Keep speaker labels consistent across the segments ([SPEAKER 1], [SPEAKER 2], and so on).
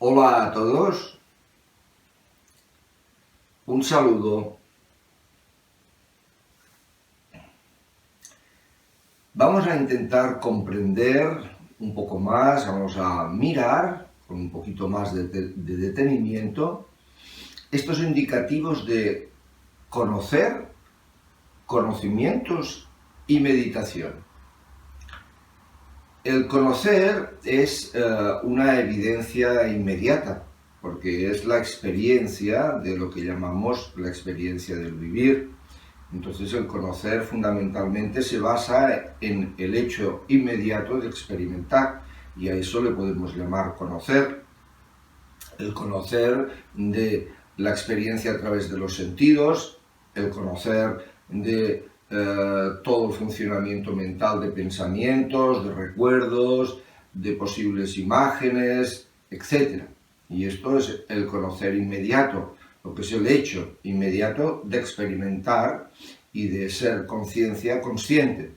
[SPEAKER 1] Hola a todos, un saludo. Vamos a intentar comprender un poco más, vamos a mirar con un poquito más de detenimiento estos indicativos de conocer, conocimientos y meditación. El conocer es una evidencia inmediata, porque es la experiencia de lo que llamamos la experiencia del vivir. Entonces el conocer fundamentalmente se basa en el hecho inmediato de experimentar, y a eso le podemos llamar conocer. El conocer de la experiencia a través de los sentidos, el conocer de todo el funcionamiento mental de pensamientos, de recuerdos, de posibles imágenes, etc. Y esto es el conocer inmediato, lo que es el hecho inmediato de experimentar y de ser conciencia consciente.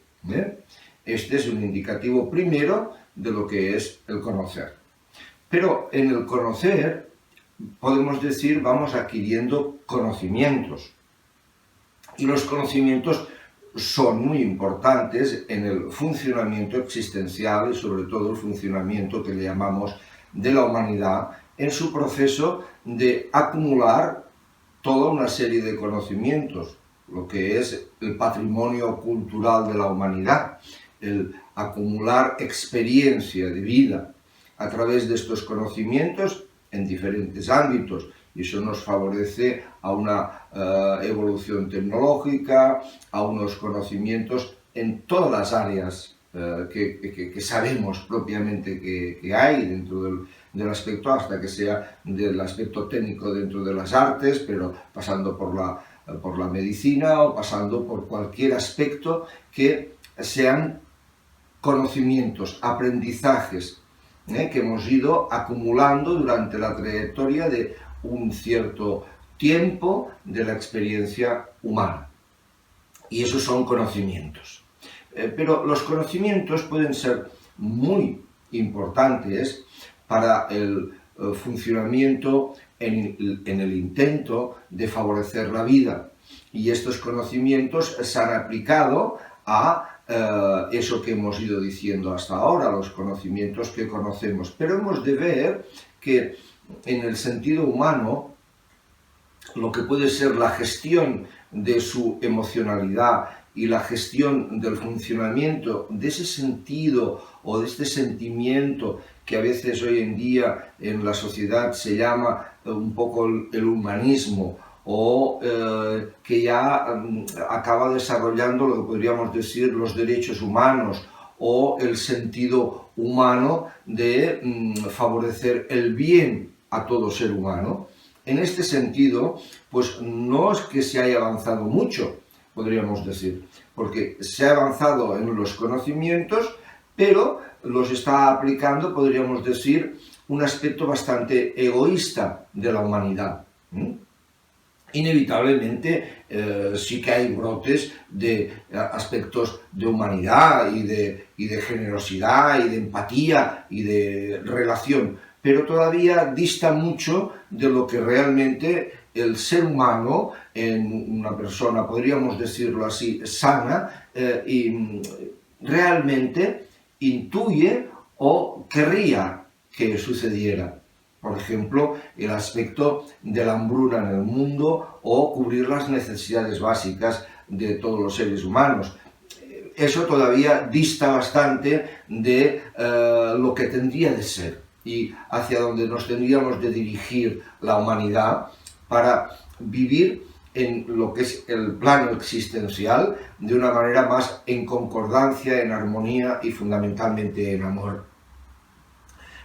[SPEAKER 1] Este es un indicativo primero de lo que es el conocer. Pero en el conocer, podemos decir, vamos adquiriendo conocimientos. Y los conocimientos son muy importantes en el funcionamiento existencial y sobre todo el funcionamiento que le llamamos de la humanidad en su proceso de acumular toda una serie de conocimientos, lo que es el patrimonio cultural de la humanidad, el acumular experiencia de vida a través de estos conocimientos en diferentes ámbitos. Y eso nos favorece a una evolución tecnológica, a unos conocimientos en todas las áreas que sabemos propiamente que hay dentro del aspecto, hasta que sea del aspecto técnico dentro de las artes, pero pasando por la medicina o pasando por cualquier aspecto que sean conocimientos, aprendizajes que hemos ido acumulando durante la trayectoria de un cierto tiempo de la experiencia humana. Y esos son conocimientos. Pero los conocimientos pueden ser muy importantes para el funcionamiento en el intento de favorecer la vida. Y estos conocimientos se han aplicado a eso que hemos ido diciendo hasta ahora, los conocimientos que conocemos. Pero hemos de ver que en el sentido humano, lo que puede ser la gestión de su emocionalidad y la gestión del funcionamiento de ese sentido o de este sentimiento que a veces hoy en día en la sociedad se llama un poco el humanismo, o que ya acaba desarrollando lo que podríamos decir los derechos humanos o el sentido humano de favorecer el bien a todo ser humano. En este sentido, pues no es que se haya avanzado mucho, podríamos decir, porque se ha avanzado en los conocimientos, pero los está aplicando, podríamos decir, un aspecto bastante egoísta de la humanidad. Inevitablemente sí que hay brotes de aspectos de humanidad y de generosidad y de empatía y de relación, pero todavía dista mucho de lo que realmente el ser humano, en una persona, podríamos decirlo así, sana, y realmente intuye o querría que sucediera. Por ejemplo, el aspecto de la hambruna en el mundo o cubrir las necesidades básicas de todos los seres humanos. Eso todavía dista bastante de lo que tendría de ser y hacia donde nos tendríamos de dirigir la humanidad para vivir en lo que es el plano existencial de una manera más en concordancia, en armonía y fundamentalmente en amor.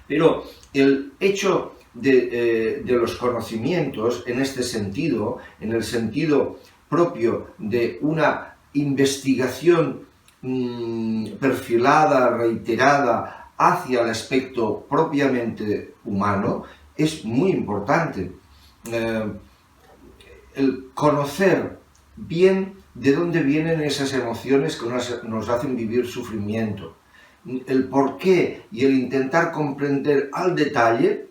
[SPEAKER 1] Pero el hecho de los conocimientos en este sentido, en el sentido propio de una investigación perfilada, reiterada hacia el aspecto propiamente humano, es muy importante. El conocer bien de dónde vienen esas emociones que nos hacen vivir sufrimiento, el porqué y el intentar comprender al detalle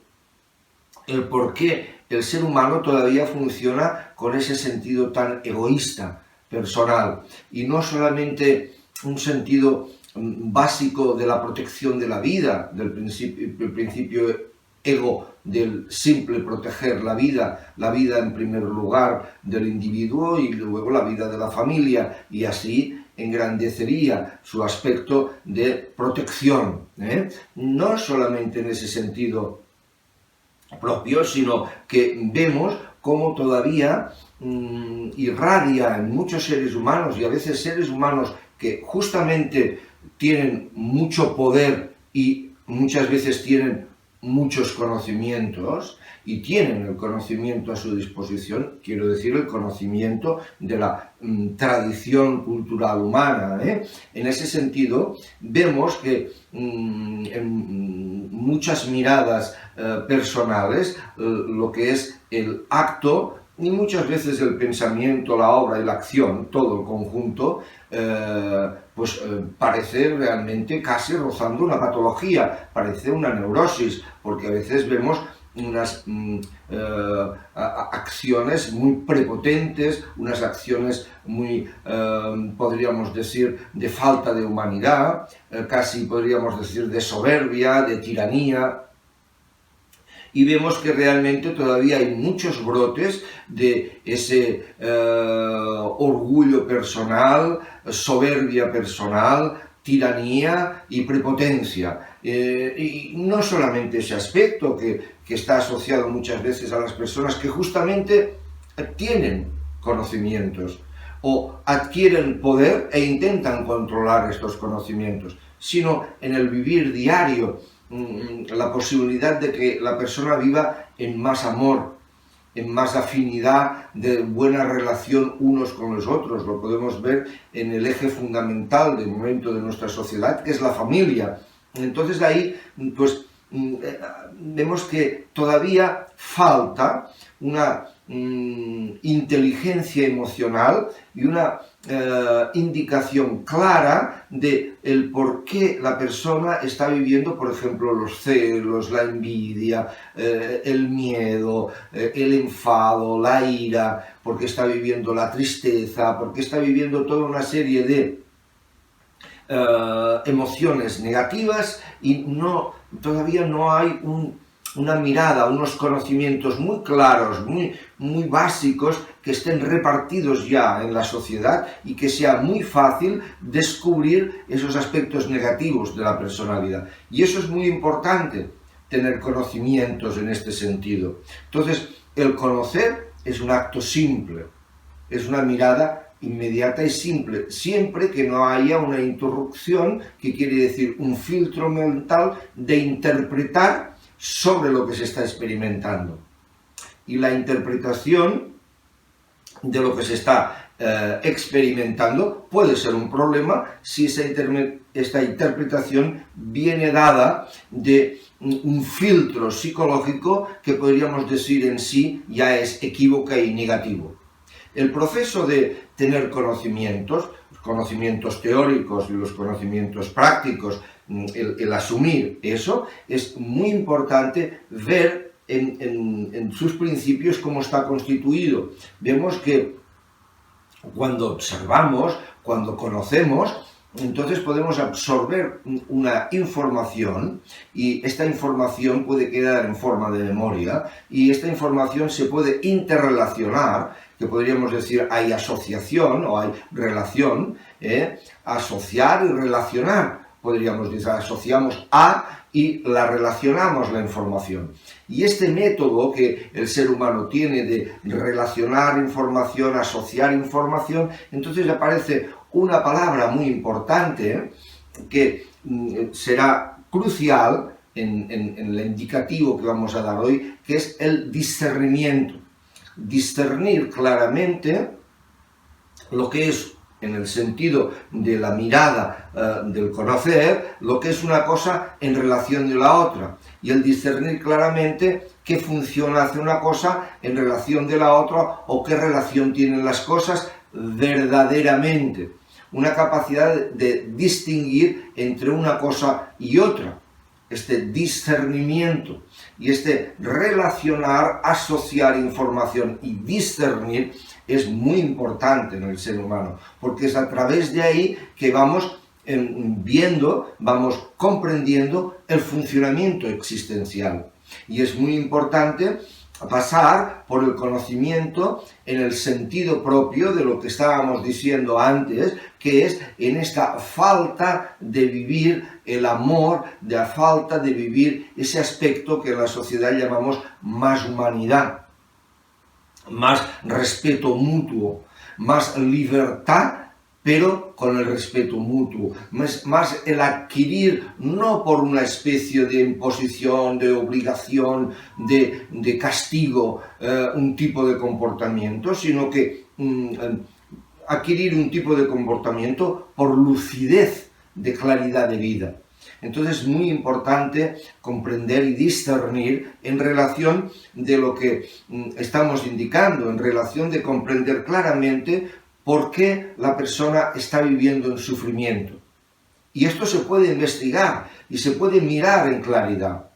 [SPEAKER 1] el por qué el ser humano todavía funciona con ese sentido tan egoísta, personal, y no solamente un sentido básico de la protección de la vida, del principio ego del simple proteger la vida en primer lugar del individuo y luego la vida de la familia, y así engrandecería su aspecto de protección, no solamente en ese sentido propio, sino que vemos cómo todavía irradia en muchos seres humanos, y a veces seres humanos que justamente tienen mucho poder y muchas veces tienen muchos conocimientos, y tienen el conocimiento a su disposición, quiero decir el conocimiento de la tradición cultural humana. En ese sentido, vemos que en muchas miradas personales, lo que es el acto, y muchas veces el pensamiento, la obra y la acción, todo el conjunto, parece realmente casi rozando una patología, parece una neurosis, porque a veces vemos unas acciones muy prepotentes, unas acciones muy, podríamos decir, de falta de humanidad, casi podríamos decir de soberbia, de tiranía. Y vemos que realmente todavía hay muchos brotes de ese orgullo personal, soberbia personal, tiranía y prepotencia. Y no solamente ese aspecto que está asociado muchas veces a las personas que justamente tienen conocimientos o adquieren poder e intentan controlar estos conocimientos, sino en el vivir diario, la posibilidad de que la persona viva en más amor, en más afinidad, de buena relación unos con los otros. Lo podemos ver en el eje fundamental del momento de nuestra sociedad, que es la familia. Entonces de ahí, pues, vemos que todavía falta una inteligencia emocional y una indicación clara de el por qué la persona está viviendo, por ejemplo, los celos, la envidia, el miedo, el enfado, la ira, porque está viviendo la tristeza, porque está viviendo toda una serie de emociones negativas, y todavía no hay una mirada, unos conocimientos muy claros, muy básicos, que estén repartidos ya en la sociedad y que sea muy fácil descubrir esos aspectos negativos de la personalidad. Y eso es muy importante, tener conocimientos en este sentido. Entonces, el conocer es un acto simple, es una mirada inmediata y simple, siempre que no haya una interrupción, que quiere decir un filtro mental de interpretar sobre lo que se está experimentando. Y la interpretación de lo que se está experimentando puede ser un problema si esta interpretación viene dada de un filtro psicológico que podríamos decir en sí ya es equívoca y negativo. El proceso de tener conocimientos, los conocimientos teóricos y los conocimientos prácticos, el asumir eso, es muy importante ver en sus principios cómo está constituido. Vemos que cuando observamos, cuando conocemos, entonces podemos absorber una información, y esta información puede quedar en forma de memoria, y esta información se puede interrelacionar, que podríamos decir hay asociación o hay relación, asociar y relacionar, podríamos decir, asociamos a y la relacionamos la información. Y este método que el ser humano tiene de relacionar información, asociar información, entonces aparece una palabra muy importante que será crucial en el indicativo que vamos a dar hoy, que es el discernimiento. Discernir claramente lo que es, en el sentido de la mirada del conocer, lo que es una cosa en relación de la otra, y el discernir claramente qué función hace una cosa en relación de la otra, o qué relación tienen las cosas verdaderamente. Una capacidad de distinguir entre una cosa y otra. este discernimiento y este relacionar, asociar información y discernir es muy importante en el ser humano, porque es a través de ahí que vamos viendo, vamos comprendiendo el funcionamiento existencial. Y es muy importante pasar por el conocimiento en el sentido propio de lo que estábamos diciendo antes, que es en esta falta de vivir el amor, de la falta de vivir ese aspecto que en la sociedad llamamos más humanidad, más respeto mutuo, más libertad, pero con el respeto mutuo, más el adquirir, no por una especie de imposición, de obligación, de castigo, un tipo de comportamiento, sino que adquirir un tipo de comportamiento por lucidez de claridad de vida. Entonces es muy importante comprender y discernir en relación de lo que estamos indicando, en relación de comprender claramente por qué la persona está viviendo en sufrimiento. Y esto se puede investigar y se puede mirar en claridad.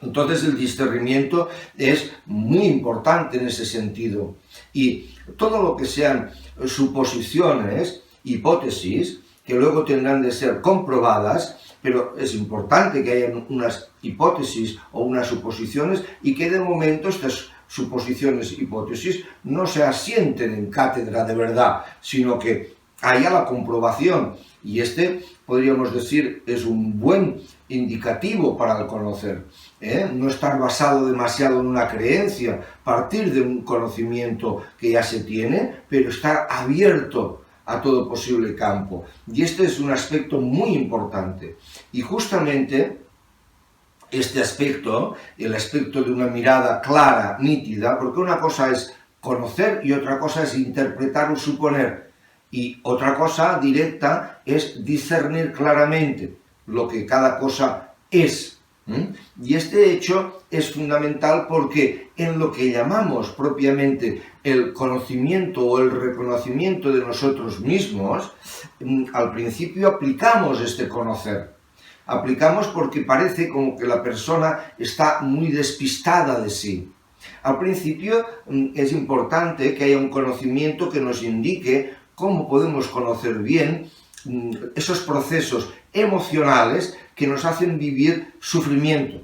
[SPEAKER 1] Entonces el discernimiento es muy importante en ese sentido. Y todo lo que sean suposiciones, hipótesis, que luego tendrán de ser comprobadas, pero es importante que haya unas hipótesis o unas suposiciones y que de momento estas suposiciones, hipótesis, no se asienten en cátedra de verdad, sino que haya la comprobación. Y podríamos decir, es un buen indicativo para el conocer. No estar basado demasiado en una creencia, partir de un conocimiento que ya se tiene, pero estar abierto a todo posible campo. Y este es un aspecto muy importante. Y justamente este aspecto, el aspecto de una mirada clara, nítida, porque una cosa es conocer y otra cosa es interpretar o suponer. Y otra cosa directa es discernir claramente lo que cada cosa es. Y este hecho es fundamental porque en lo que llamamos propiamente el conocimiento o el reconocimiento de nosotros mismos, al principio aplicamos este conocer. Aplicamos porque parece como que la persona está muy despistada de sí. Al principio es importante que haya un conocimiento que nos indique cómo podemos conocer bien esos procesos emocionales que nos hacen vivir sufrimiento.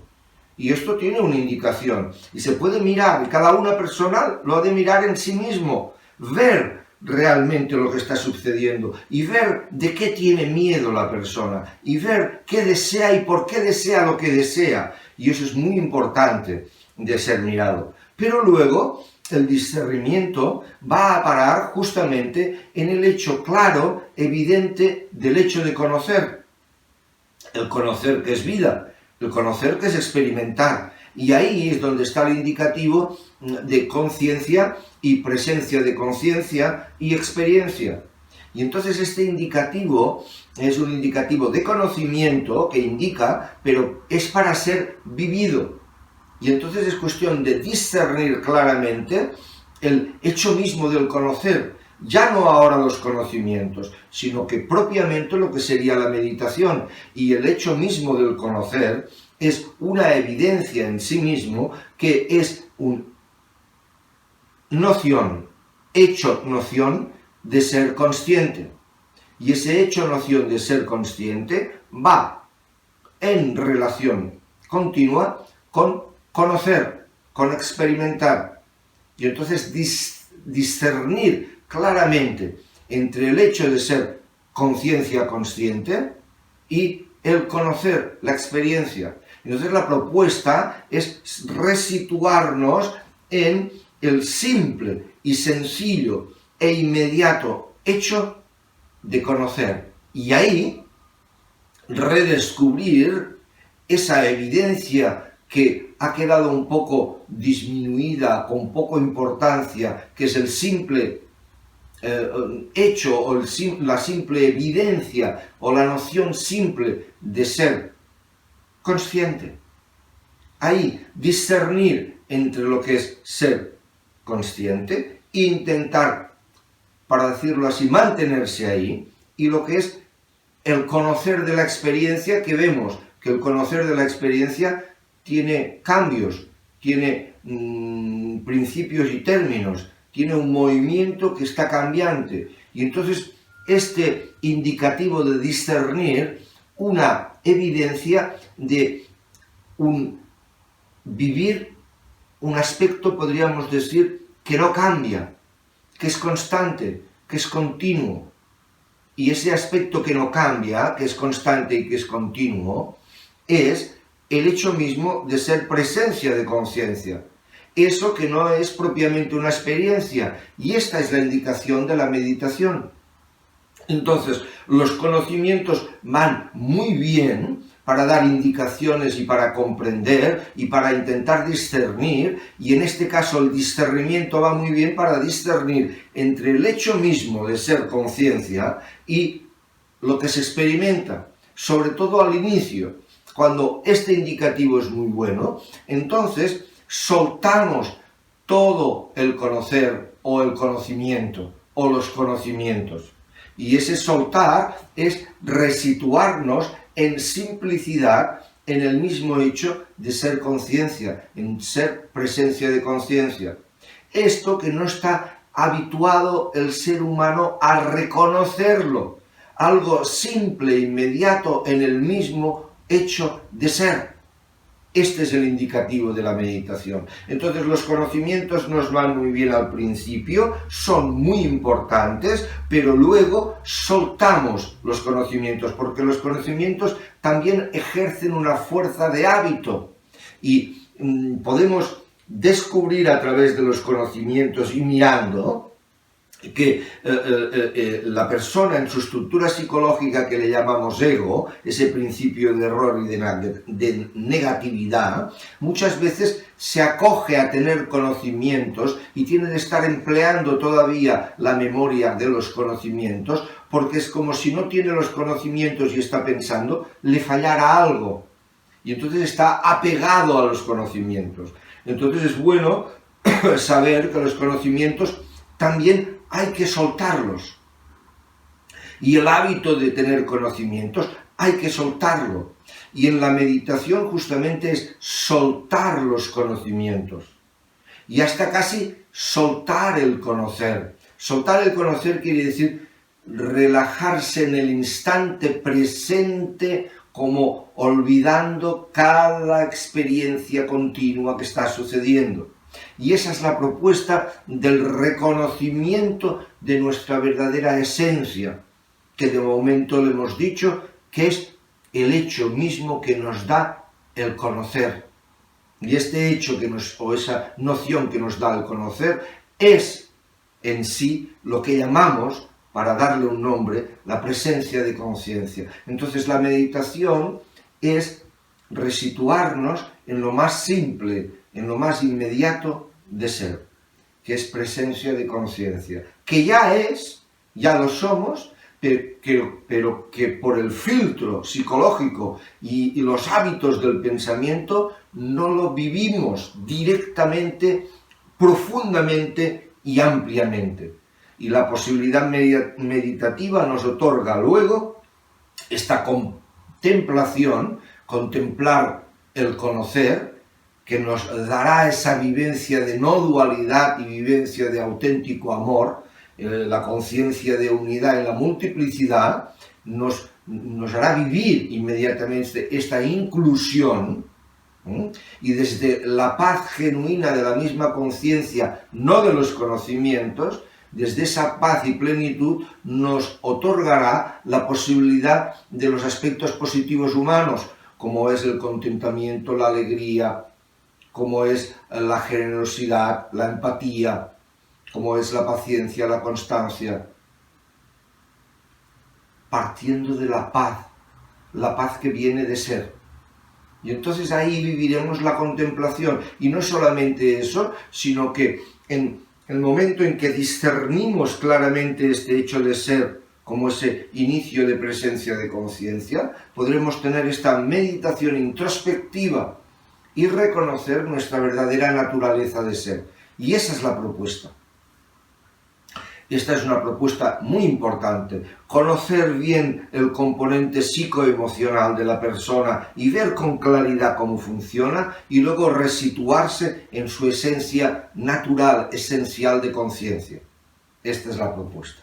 [SPEAKER 1] Y esto tiene una indicación y se puede mirar, y cada una persona lo ha de mirar en sí mismo, ver realmente lo que está sucediendo y ver de qué tiene miedo la persona y ver qué desea y por qué desea lo que desea. Y eso es muy importante de ser mirado. Pero luego el discernimiento va a parar justamente en el hecho claro, evidente del hecho de conocer. El conocer que es vida, el conocer que es experimentar. Y ahí es donde está el indicativo de conciencia y presencia de conciencia y experiencia. Y entonces este indicativo es un indicativo de conocimiento que indica, pero es para ser vivido. Y entonces es cuestión de discernir claramente el hecho mismo del conocer, ya no ahora los conocimientos, sino que propiamente lo que sería la meditación y el hecho mismo del conocer es una evidencia en sí mismo que es una noción, hecho-noción de ser consciente. Y ese hecho-noción de ser consciente va en relación continua con conocer, con experimentar. Y entonces discernir claramente entre el hecho de ser conciencia consciente y el conocer, la experiencia. Entonces la propuesta es resituarnos en el simple y sencillo e inmediato hecho de conocer. Y ahí redescubrir esa evidencia que ha quedado un poco disminuida, con poca importancia, que es el simple hecho o la simple evidencia o la noción simple de ser consciente. Ahí discernir entre lo que es ser consciente e intentar, para decirlo así, mantenerse ahí, y lo que es el conocer de la experiencia que vemos que el conocer de la experiencia tiene cambios, tiene principios y términos, tiene un movimiento que está cambiante. Y entonces este indicativo de discernir una evidencia de un vivir, un aspecto, podríamos decir, que no cambia, que es constante, que es continuo. Y ese aspecto que no cambia, que es constante y que es continuo, es el hecho mismo de ser presencia de conciencia. Eso que no es propiamente una experiencia. Y esta es la indicación de la meditación. Entonces, los conocimientos van muy bien para dar indicaciones y para comprender y para intentar discernir, y en este caso el discernimiento va muy bien para discernir entre el hecho mismo de ser conciencia y lo que se experimenta, sobre todo al inicio. Cuando este indicativo es muy bueno, entonces soltamos todo el conocer o el conocimiento o los conocimientos. Y ese soltar es resituarnos en simplicidad en el mismo hecho de ser conciencia, en ser presencia de conciencia. Esto que no está habituado el ser humano a reconocerlo, algo simple, inmediato en el mismo hecho de ser. Este es el indicativo de la meditación. Entonces los conocimientos nos van muy bien al principio, son muy importantes, pero luego soltamos los conocimientos, porque los conocimientos también ejercen una fuerza de hábito. Y podemos descubrir a través de los conocimientos y mirando que la persona en su estructura psicológica que le llamamos ego, ese principio de error y de negatividad, muchas veces se acoge a tener conocimientos y tiene de estar empleando todavía la memoria de los conocimientos, porque es como si no tiene los conocimientos y está pensando, le fallara algo. Y entonces está apegado a los conocimientos. Entonces es bueno saber que los conocimientos también hay que soltarlos. Y el hábito de tener conocimientos hay que soltarlo. Y en la meditación justamente es soltar los conocimientos. Y hasta casi soltar el conocer. Soltar el conocer quiere decir relajarse en el instante presente, como olvidando cada experiencia continua que está sucediendo. Y esa es la propuesta del reconocimiento de nuestra verdadera esencia, que de momento le hemos dicho que es el hecho mismo que nos da el conocer. Y este hecho o esa noción que nos da el conocer es en sí lo que llamamos, para darle un nombre, la presencia de conciencia. Entonces la meditación es resituarnos en lo más simple, en lo más inmediato de ser, que es presencia de conciencia, que ya lo somos, pero que por el filtro psicológico y los hábitos del pensamiento no lo vivimos directamente, profundamente y ampliamente. Y la posibilidad meditativa nos otorga luego esta contemplación, contemplar el conocer, que nos dará esa vivencia de no dualidad y vivencia de auténtico amor, la conciencia de unidad en la multiplicidad, nos hará vivir inmediatamente esta inclusión, y desde la paz genuina de la misma conciencia, no de los conocimientos, desde esa paz y plenitud nos otorgará la posibilidad de los aspectos positivos humanos, como es el contentamiento, la alegría, como es la generosidad, la empatía, como es la paciencia, la constancia, partiendo de la paz que viene de ser. Y entonces ahí viviremos la contemplación. Y no solamente eso, sino que en el momento en que discernimos claramente este hecho de ser como ese inicio de presencia de conciencia, podremos tener esta meditación introspectiva y reconocer nuestra verdadera naturaleza de ser. Y esa es la propuesta. Esta es una propuesta muy importante. Conocer bien el componente psicoemocional de la persona y ver con claridad cómo funciona y luego resituarse en su esencia natural, esencial de conciencia. Esta es la propuesta.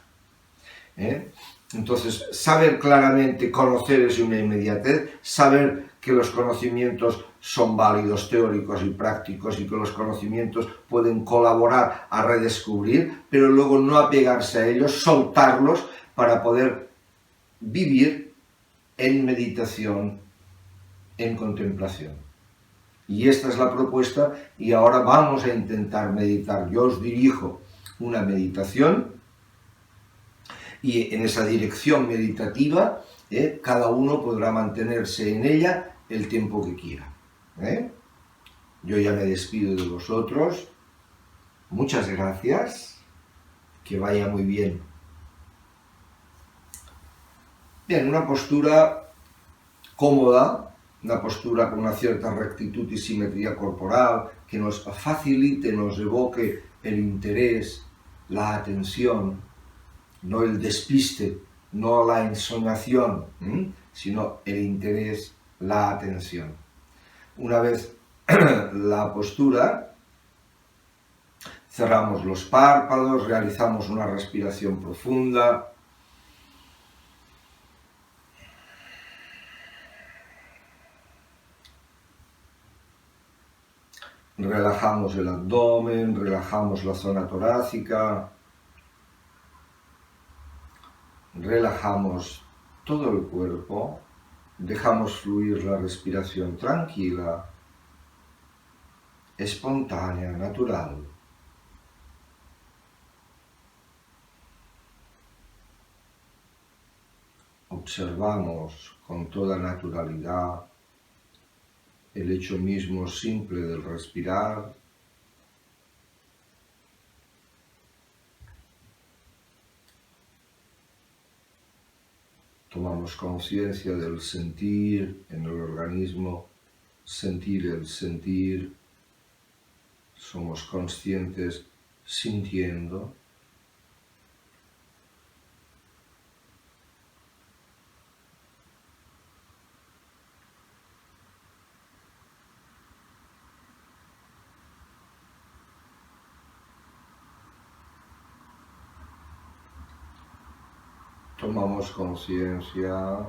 [SPEAKER 1] Entonces, saber claramente, conocer es una inmediatez, saber que los conocimientos son válidos, teóricos y prácticos, y que los conocimientos pueden colaborar a redescubrir, pero luego no apegarse a ellos, soltarlos para poder vivir en meditación, en contemplación. Y esta es la propuesta, y ahora vamos a intentar meditar. Yo os dirijo una meditación, y en esa dirección meditativa cada uno podrá mantenerse en ella el tiempo que quiera. Yo ya me despido de vosotros. Muchas gracias. Que vaya muy bien. Bien, una postura cómoda, una postura con una cierta rectitud y simetría corporal, que nos facilite, nos evoque el interés, la atención, no el despiste, no la ensoñación, sino el interés, la atención. Una vez la postura, cerramos los párpados, realizamos una respiración profunda. Relajamos el abdomen, relajamos la zona torácica. Relajamos todo el cuerpo, dejamos fluir la respiración tranquila, espontánea, natural. Observamos con toda naturalidad el hecho mismo simple del respirar. Tomamos conciencia del sentir en el organismo, sentir el sentir. Somos conscientes sintiendo. Tomamos conciencia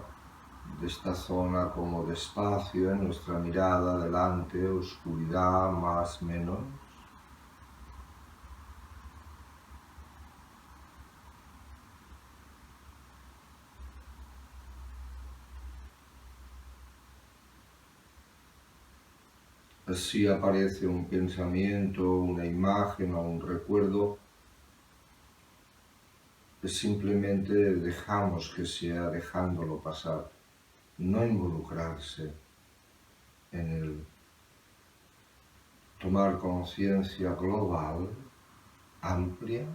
[SPEAKER 1] de esta zona como de espacio en nuestra mirada, delante, oscuridad, más, menos. Si aparece un pensamiento, una imagen o un recuerdo, simplemente dejamos que sea, dejándolo pasar, no involucrarse en él. Tomar conciencia global, amplia,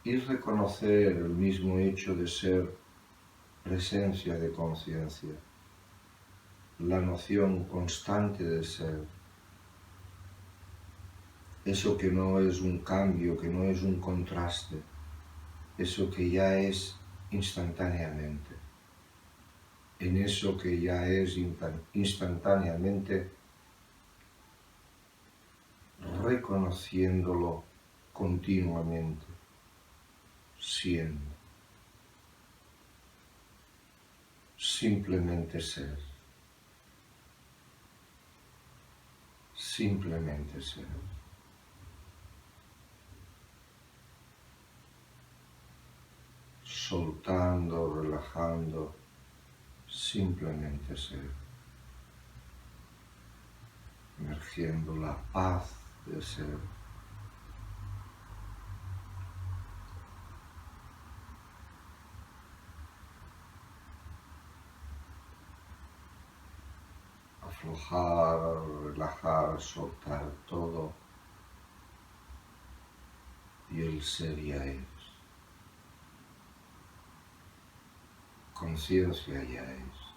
[SPEAKER 1] y reconocer el mismo hecho de ser presencia de conciencia, la noción constante de ser. Eso que no es un cambio, que no es un contraste, eso que ya es instantáneamente. En eso que ya es instantáneamente, reconociéndolo continuamente, siendo. Simplemente ser. Simplemente ser. Soltando, relajando, simplemente ser. Emergiendo la paz de ser. Aflojar, relajar, soltar todo. Y el ser ya es. Conciencia ya es.